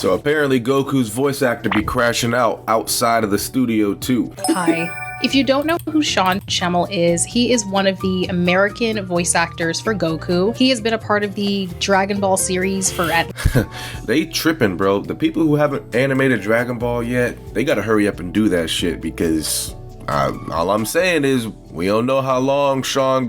So apparently Goku's voice actor be crashing out outside of the studio too. Hi. If you don't know who Sean Schemmel is, he is one of the American voice actors for Goku. He has been a part of the Dragon Ball series for They tripping, bro. The people who haven't animated Dragon Ball yet, they gotta hurry up and do that shit because all I'm saying is we don't know how long Sean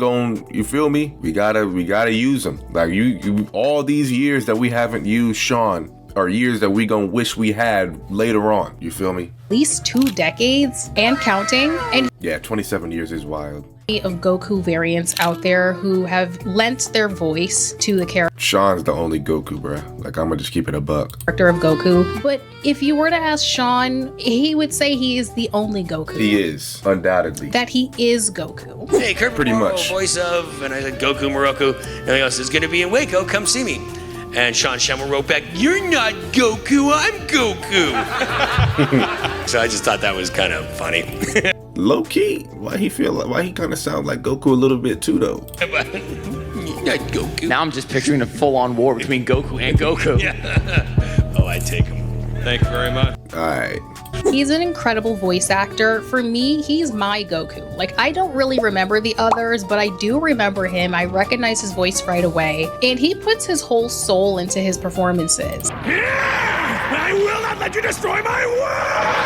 you feel me? We gotta use him. Like you all these years that we haven't used Sean are years that we gonna wish we had later on. You feel me? At least 2 decades and counting. And yeah, 27 years is wild. Of Goku variants out there who have lent their voice to the character. Sean's the only Goku, bruh. Like, I'm gonna just keep it a buck. Character of Goku. But if you were to ask Sean, he would say he is the only Goku. He is, undoubtedly. That he is Goku. Hey, Kurt pretty Morrow, much. Voice of, and I said Goku Moroku. And he goes, it's gonna be in Waco, come see me. And Sean Schemmel wrote back, you're not Goku, I'm Goku. So I just thought that was kind of funny. Low key, why he kind of sound like Goku a little bit too though? Not Goku. Now I'm just picturing a full-on war between Goku and Goku. Yeah. Oh, I take him. Thank you very much. Alright. He's an incredible voice actor. For me, he's my Goku. Like, I don't really remember the others, but I do remember him. I recognize his voice right away. And he puts his whole soul into his performances. I will not let you destroy my world!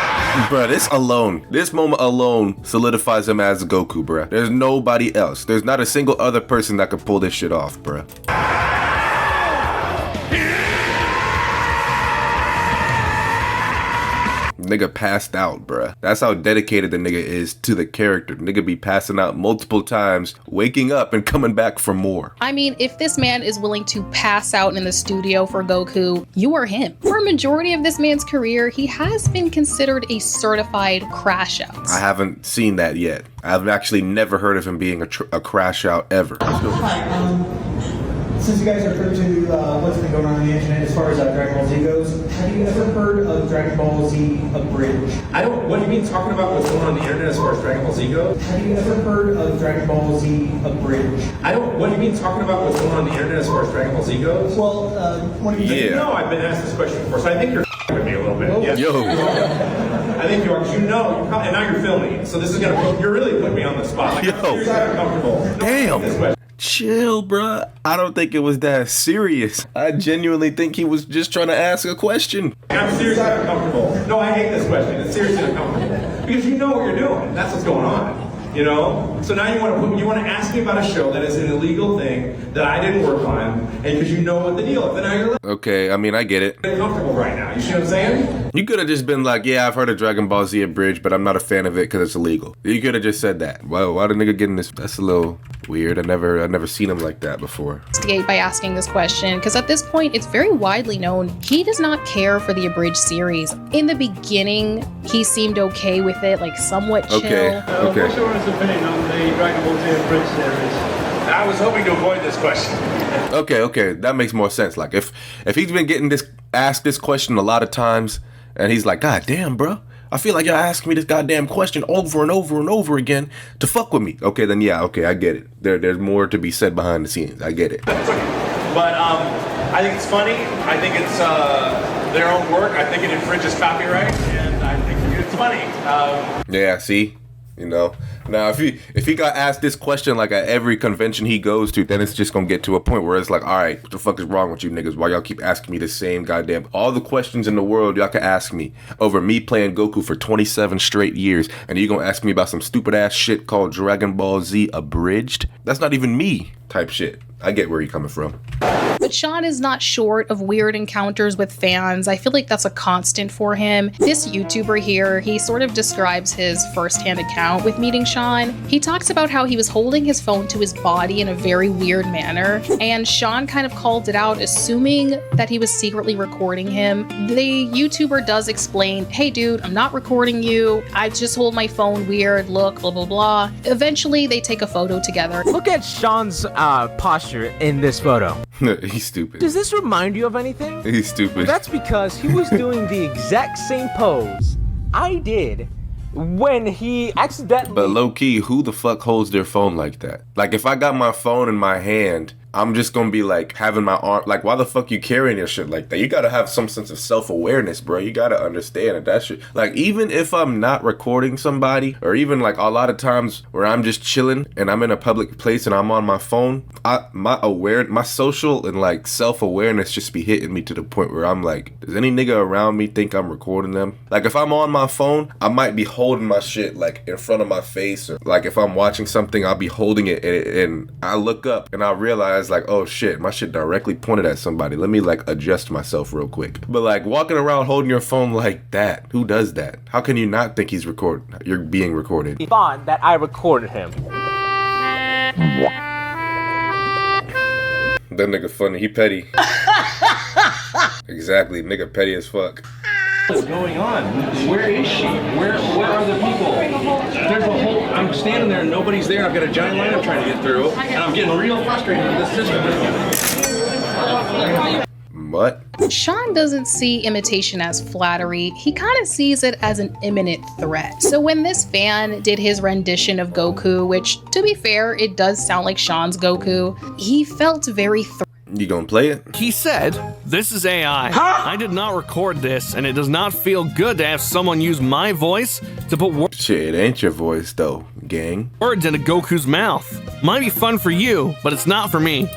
Bruh, this moment alone solidifies him as Goku, bruh. There's nobody else. There's not a single other person that could pull this shit off, bruh. Nigga passed out, bruh. That's how dedicated the nigga is to the character. Nigga be passing out multiple times, waking up and coming back for more. I mean, if this man is willing to pass out in the studio for Goku, you are him. For a majority of this man's career, he has been considered a certified crash out. I haven't seen that yet. I've actually never heard of him being a crash out ever. Since you guys are privy to what's been going on the internet as far as Dragon Ball Z goes, have you ever heard of Dragon Ball Z Abridged? What do you mean talking about what's going on the internet as far as Dragon Ball Z goes? Have you ever heard of Dragon Ball Z Abridged? What do you mean talking about what's going on the internet as far as Dragon Ball Z goes? Well, one of you... Yeah. You know I've been asked this question before, so I think you're with me a little bit. Yes. Yo. I think you are, because you know, and now you're filming, so this is you're really putting me on the spot. Like, Yo. I'm seriously uncomfortable. Damn. This question. Chill, bruh. I don't think it was that serious. I genuinely think he was just trying to ask a question. I'm seriously uncomfortable. No, I hate this question. It's seriously uncomfortable. Because you know what you're doing. That's what's going on. You know? So now you want to ask me about a show that is an illegal thing that I didn't work on, and because you know what the deal is. Then now you're Okay, I mean, I get it. uncomfortable right now. You see what I'm saying? You could have just been like, yeah, I've heard of Dragon Ball Z Abridged, but I'm not a fan of it because it's illegal. You could have just said that. Why the nigga getting this? That's a little weird. I've never seen him like that before. Investigate by asking this question, because at this point, it's very widely known he does not care for the Abridged series. In the beginning, he seemed okay with it, like somewhat chill. Okay. What's your opinion on the Dragon Ball Z Abridged series? I was hoping to avoid this question. Okay, that makes more sense. Like if he's been getting asked this question a lot of times, and he's like, God damn, bro, I feel like y'all asking me this goddamn question over and over and over again to fuck with me. Okay, then yeah, okay, I get it. There's more to be said behind the scenes. I get it. But I think it's funny. I think it's their own work. I think it infringes copyright, and I think it's funny. Yeah, see? You know, now if he got asked this question like at every convention he goes to, then it's just gonna get to a point where it's like, all right, what the fuck is wrong with you niggas? Why y'all keep asking me the same goddamn all the questions in the world y'all can ask me over me playing Goku for 27 straight years, and you gonna ask me about some stupid ass shit called Dragon Ball Z Abridged? That's not even me type shit. I get where you're coming from. But Sean is not short of weird encounters with fans. I feel like that's a constant for him. This YouTuber here, he sort of describes his first-hand account with meeting Sean. He talks about how he was holding his phone to his body in a very weird manner, and Sean kind of called it out, assuming that he was secretly recording him. The YouTuber does explain, hey dude, I'm not recording you. I just hold my phone weird, look, blah, blah, blah. Eventually, they take a photo together. Look at Sean's posture in this photo. He's stupid. Does this remind you of anything? He's stupid. Well, that's because he was doing the exact same pose I did when he accidentally... But low key, who the fuck holds their phone like that? Like if I got my phone in my hand, I'm just gonna be like having my arm, like, why the fuck you carrying your shit like that? You gotta have some sense of self-awareness, bro. You gotta understand that shit. Like, even if I'm not recording somebody, or even like a lot of times where I'm just chilling and I'm in a public place and I'm on my phone, my social and like self-awareness just be hitting me to the point where I'm like, does any nigga around me think I'm recording them? Like, if I'm on my phone, I might be holding my shit like in front of my face, or like if I'm watching something, I'll be holding it and I look up and I realize like, oh shit, my shit directly pointed at somebody. Let me like adjust myself real quick. But like walking around holding your phone like that, who does that? How can you not think he's recording? You're being recorded. Fun that I recorded him. That nigga funny, he petty. Exactly, nigga petty as fuck. What's going on? Where is she? Where are the people? There's a whole, I'm standing there and nobody's there. I've got a giant line I'm trying to get through, and I'm getting real frustrated with this system. What? Sean doesn't see imitation as flattery. He kind of sees it as an imminent threat. So when this fan did his rendition of Goku, which, to be fair, it does sound like Sean's Goku, he felt very threatened. You gonna play it? He said, "This is AI. I did not record this, and it does not feel good to have someone use my voice to put Shit, it ain't your voice though, gang. words into Goku's mouth. Might be fun for you, but it's not for me."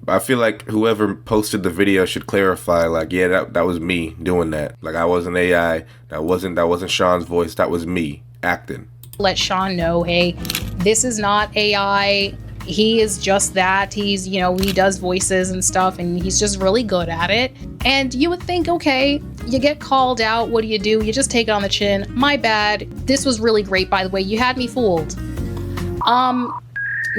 I feel like whoever posted the video should clarify, like, yeah, that was me doing that. Like, I wasn't AI. That wasn't Sean's voice. That was me acting. Let Sean know, hey, this is not AI. He is just that. He's, he does voices and stuff, and he's just really good at it. And you would think, okay, you get called out. What do? You just take it on the chin. My bad. This was really great, by the way. You had me fooled.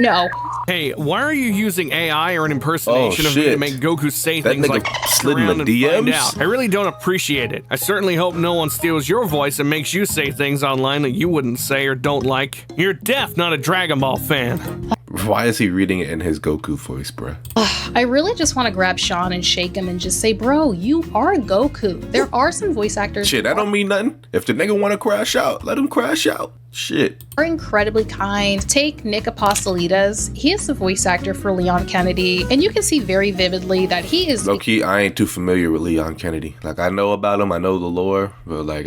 No. Hey, why are you using AI or an impersonation of me to make Goku say That things nigga like slid in the around and find DMs? out? I really don't appreciate it. I certainly hope no one steals your voice and makes you say things online that you wouldn't say or don't like. You're deaf, not a Dragon Ball fan. Why is he reading it in his Goku voice, bruh? I really just want to grab Sean and shake him and just say, bro, you are Goku. There are some voice actors. Shit, that don't mean nothing. If the nigga want to crash out, let him crash out. Shit. Are incredibly kind. Take Nick Apostolides. He is the voice actor for Leon Kennedy, and you can see very vividly that he is Low-key, I ain't too familiar with Leon Kennedy. Like, I know about him, I know the lore, but like,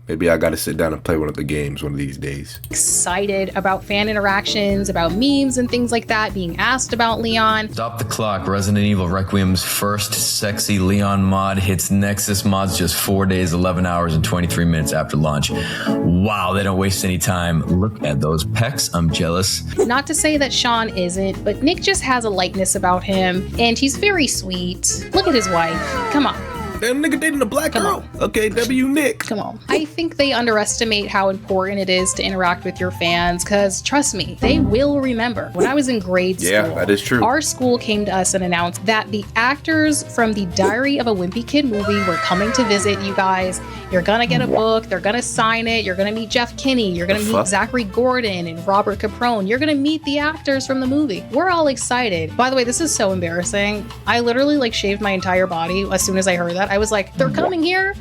maybe I gotta sit down and play one of the games one of these days. excited about fan interactions, about memes and things like that, being asked about Leon. Stop the clock. Resident Evil Requiem's first sexy Leon mod hits Nexus mods just 4 days, 11 hours, and 23 minutes after launch. Wow, they don't waste any time. Look at those pecs. I'm jealous. Not to say that Sean isn't, but Nick just has a lightness about him, and he's very sweet. Look at his wife. Come on. Damn nigga dating a black girl. Okay, W Nick. Come on. I think they underestimate how important it is to interact with your fans, because trust me, they will remember. When I was in grade school, Yeah, that is true. Our school came to us and announced that the actors from the Diary of a Wimpy Kid movie were coming to visit you guys. You're gonna get a book, they're gonna sign it, you're gonna meet Jeff Kinney, you're gonna meet Zachary Gordon and Robert Caprone, you're gonna meet the actors from the movie. We're all excited. By the way, this is so embarrassing. I literally like shaved my entire body as soon as I heard that. I was like, they're coming here?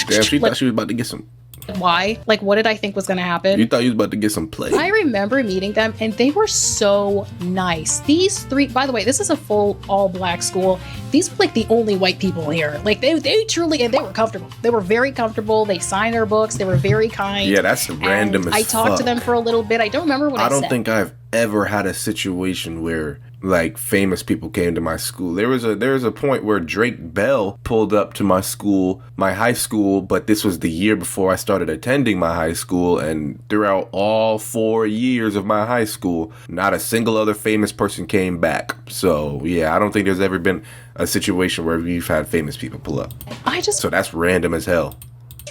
Damn, she thought she was about to get some. Why? Like, what did I think was gonna happen? You thought you was about to get some play. I remember meeting them, and they were so nice. These three, by the way, this is a full all-black school. These were like the only white people here. Like, they truly, and they were comfortable. They were very comfortable. They signed our books. They were very kind. Yeah, that's random as I talked to them for a little bit. I don't remember what I said. I don't think I've ever had a situation where like famous people came to my school. There was a point where Drake Bell pulled up to my school, my high school, but this was the year before I started attending my high school, and throughout all 4 years of my high school, not a single other famous person came back. So yeah, I don't think there's ever been a situation where we've had famous people pull up. So that's random as hell.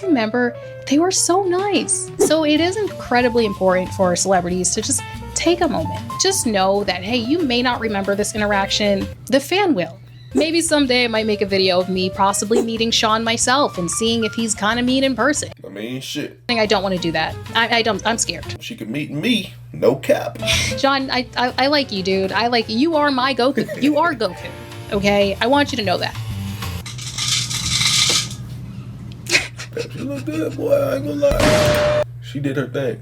Remember, they were so nice. So it is incredibly important for celebrities to just take a moment. Just know that, hey, you may not remember this interaction. The fan will. Maybe someday I might make a video of me possibly meeting Sean myself and seeing if he's kind of mean in person. I mean, shit. I don't want to do that. I'm scared. She could meet me. No cap. John, I like you, dude. I like you. You are my Goku. You are Goku. Okay? I want you to know that. She look good, boy. I ain't gonna lie. She did her thing.